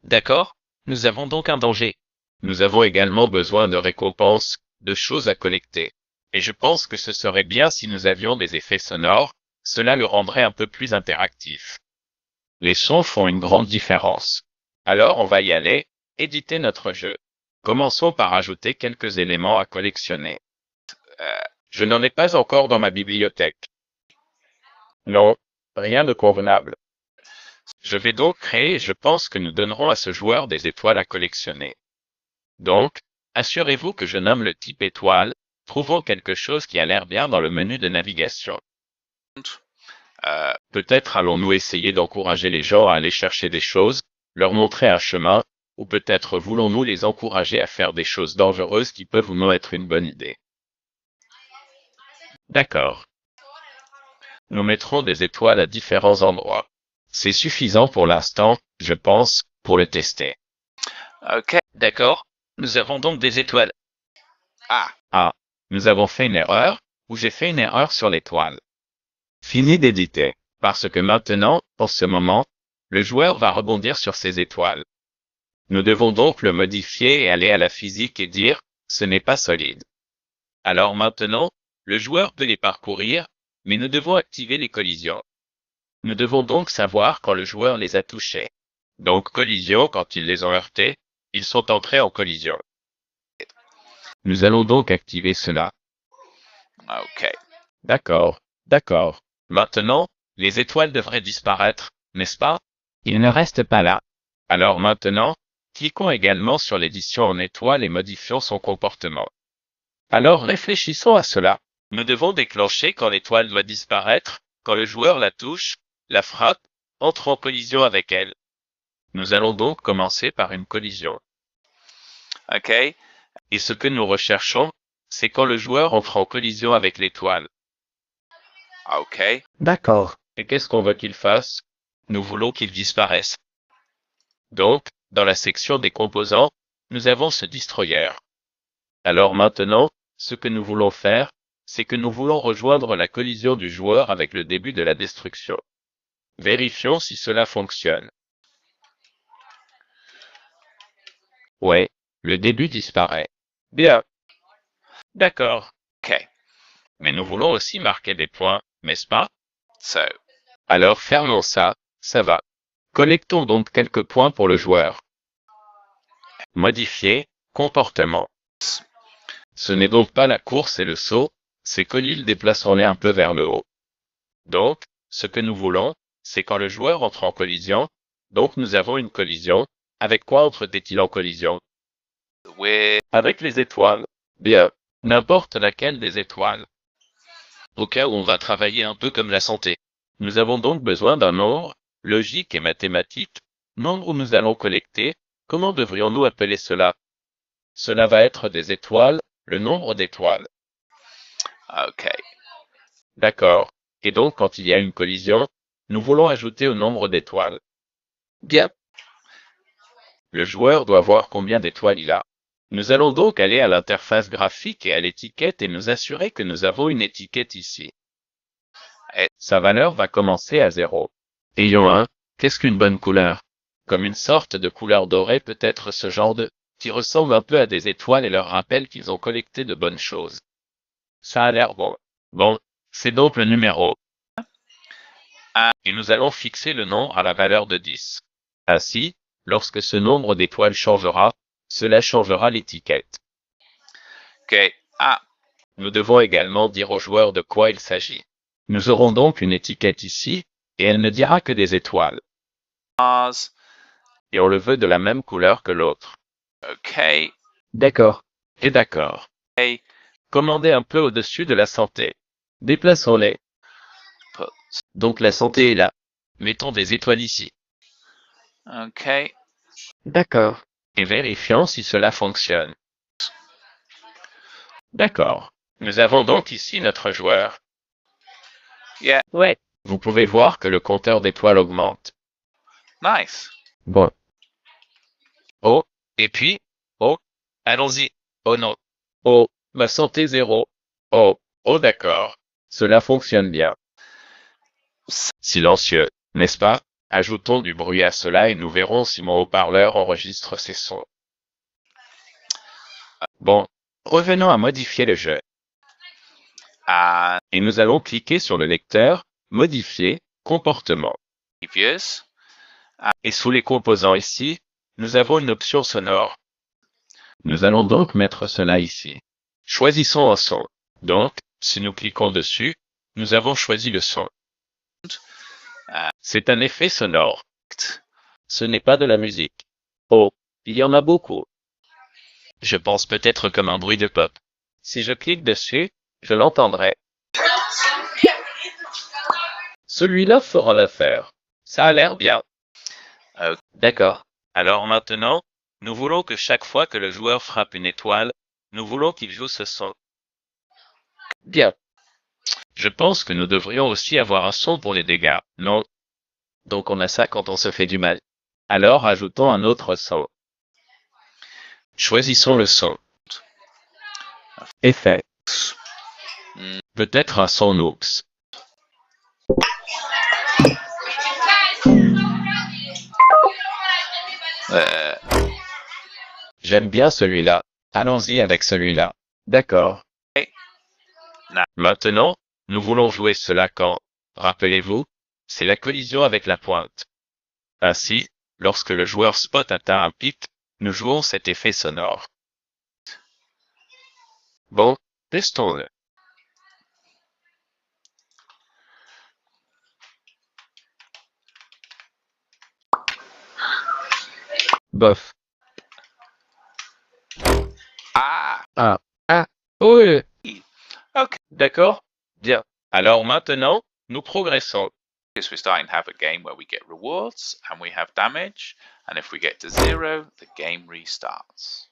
D'accord? Nous avons donc un danger. Nous avons également besoin de récompenses, de choses à collecter. Et je pense que ce serait bien si nous avions des effets sonores, cela le rendrait un peu plus interactif. Les sons font une grande différence. Alors on va y aller, éditer notre jeu. Commençons par ajouter quelques éléments à collectionner. Je n'en ai pas encore dans ma bibliothèque. Non, rien de convenable. Je vais donc créer et je pense que nous donnerons à ce joueur des étoiles à collectionner. Donc, assurez-vous que je nomme le type étoile, trouvons quelque chose qui a l'air bien dans le menu de navigation. Peut-être allons-nous essayer d'encourager les gens à aller chercher des choses, leur montrer un chemin, ou peut-être voulons-nous les encourager à faire des choses dangereuses qui peuvent ou non être une bonne idée. D'accord. Nous mettrons des étoiles à différents endroits. C'est suffisant pour l'instant, je pense, pour le tester. Ok. D'accord. Nous avons donc des étoiles. Ah, Nous avons fait une erreur, ou j'ai fait une erreur sur l'étoile. Fini d'éditer, parce que maintenant, pour ce moment, le joueur va rebondir sur ces étoiles. Nous devons donc le modifier et aller à la physique et dire, ce n'est pas solide. Alors maintenant, le joueur peut les parcourir, mais nous devons activer les collisions. Nous devons donc savoir quand le joueur les a touchés. Donc collision quand ils les ont heurtés, ils sont entrés en collision. Nous allons donc activer cela. ok. D'accord, d'accord. Maintenant, les étoiles devraient disparaître, n'est-ce pas? Ils ne restent pas là. Alors maintenant, cliquons également sur l'édition en étoiles et modifions son comportement. Alors réfléchissons à cela. Nous devons déclencher quand l'étoile doit disparaître, quand le joueur la touche, la frappe, entre en collision avec elle. Nous allons donc commencer par une collision. Ok. Et ce que nous recherchons, c'est quand le joueur entre en collision avec l'étoile. Ok. D'accord. Et qu'est-ce qu'on veut qu'il fasse? Nous voulons qu'il disparaisse. Donc, dans la section des composants, nous avons ce destroyer. Alors maintenant, ce que nous voulons faire, c'est que nous voulons rejoindre la collision du joueur avec le début de la destruction. Vérifions si cela fonctionne. Ouais, le début disparaît. Bien. D'accord. Ok. Mais nous voulons aussi marquer des points, n'est-ce pas? So, Alors fermons ça, ça va. Collectons donc quelques points pour le joueur. Modifier, comportement. Ce n'est donc pas la course et le saut, c'est que l'île déplaçons-les un peu vers le haut. Donc, ce que nous voulons, c'est quand le joueur entre en collision, donc nous avons une collision, avec quoi entre-t-il en collision? with Avec les étoiles. Bien, n'importe laquelle des étoiles. Au cas où on va travailler un peu comme la santé. Nous avons donc besoin d'un nombre, logique et mathématique, nombre où nous allons collecter, comment devrions-nous appeler cela? Cela va être des étoiles, le nombre d'étoiles. ok. D'accord. Et donc quand il y a une collision, nous voulons ajouter au nombre d'étoiles. Bien. Le joueur doit voir combien d'étoiles il a. Nous allons donc aller à l'interface graphique et à l'étiquette et nous assurer que nous avons une étiquette ici. Et sa valeur va commencer à 0. Ayons un, qu'est-ce qu'une bonne couleur? Comme une sorte de couleur dorée peut-être ce genre de, qui ressemble un peu à des étoiles et leur rappelle qu'ils ont collecté de bonnes choses. Ça a l'air bon. Bon, c'est donc le numéro. Et nous allons fixer le nombre à la valeur de 10. Ainsi, lorsque ce nombre d'étoiles changera, cela changera l'étiquette. Ok. Nous devons également dire au joueur de quoi il s'agit. Nous aurons donc une étiquette ici, et elle ne dira que des étoiles. Mars. Et on le veut de la même couleur que l'autre. Ok. D'accord. Et d'accord. Ok. Commandez un peu au-dessus de la santé. Déplaçons-les. Put. Donc la santé est là. Mettons des étoiles ici. Ok. D'accord. Et vérifions si cela fonctionne. D'accord. Nous avons donc ici notre joueur. Yeah. Ouais. Vous pouvez voir que le compteur d'étoiles augmente. Nice. Bon. Oh. Et puis. Oh. Allons-y. Oh non. Oh. Ma santé 0. Oh. Oh d'accord. Cela fonctionne bien. Silencieux, n'est-ce pas? Ajoutons du bruit à cela et nous verrons si mon haut-parleur enregistre ces sons. Bon, revenons à modifier le jeu. And Et nous allons cliquer sur le lecteur, modifier, comportement. previous. Et sous les composants ici, nous avons une option sonore. Nous allons donc mettre cela ici. Choisissons un son. Donc, si nous cliquons dessus, nous avons choisi le son. C'est un effet sonore. Ce n'est pas de la musique. Oh, il y en a beaucoup. Je pense peut-être comme un bruit de pop. Si je clique dessus, je l'entendrai. Celui-là fera l'affaire. Ça a l'air bien. Ok. D'accord. Alors maintenant, nous voulons que chaque fois que le joueur frappe une étoile, nous voulons qu'il joue ce son. Bien. Je pense que nous devrions aussi avoir un son pour les dégâts, non? Donc on a ça quand on se fait du mal. Alors ajoutons un autre son. Choisissons le son. Effet. Peut-être un son Nooks. J'aime bien celui-là. Allons-y avec celui-là. D'accord. Maintenant, nous voulons jouer cela quand, rappelez-vous, c'est la collision avec la pointe. Ainsi, lorsque le joueur spot atteint un pit, nous jouons cet effet sonore. Bon, testons-le. Bof. Ah, Oui. okay. D'accord? Bien. Alors maintenant, nous progressons. We're starting to have a game where we get rewards and we have damage, and if we get to 0, the game restarts.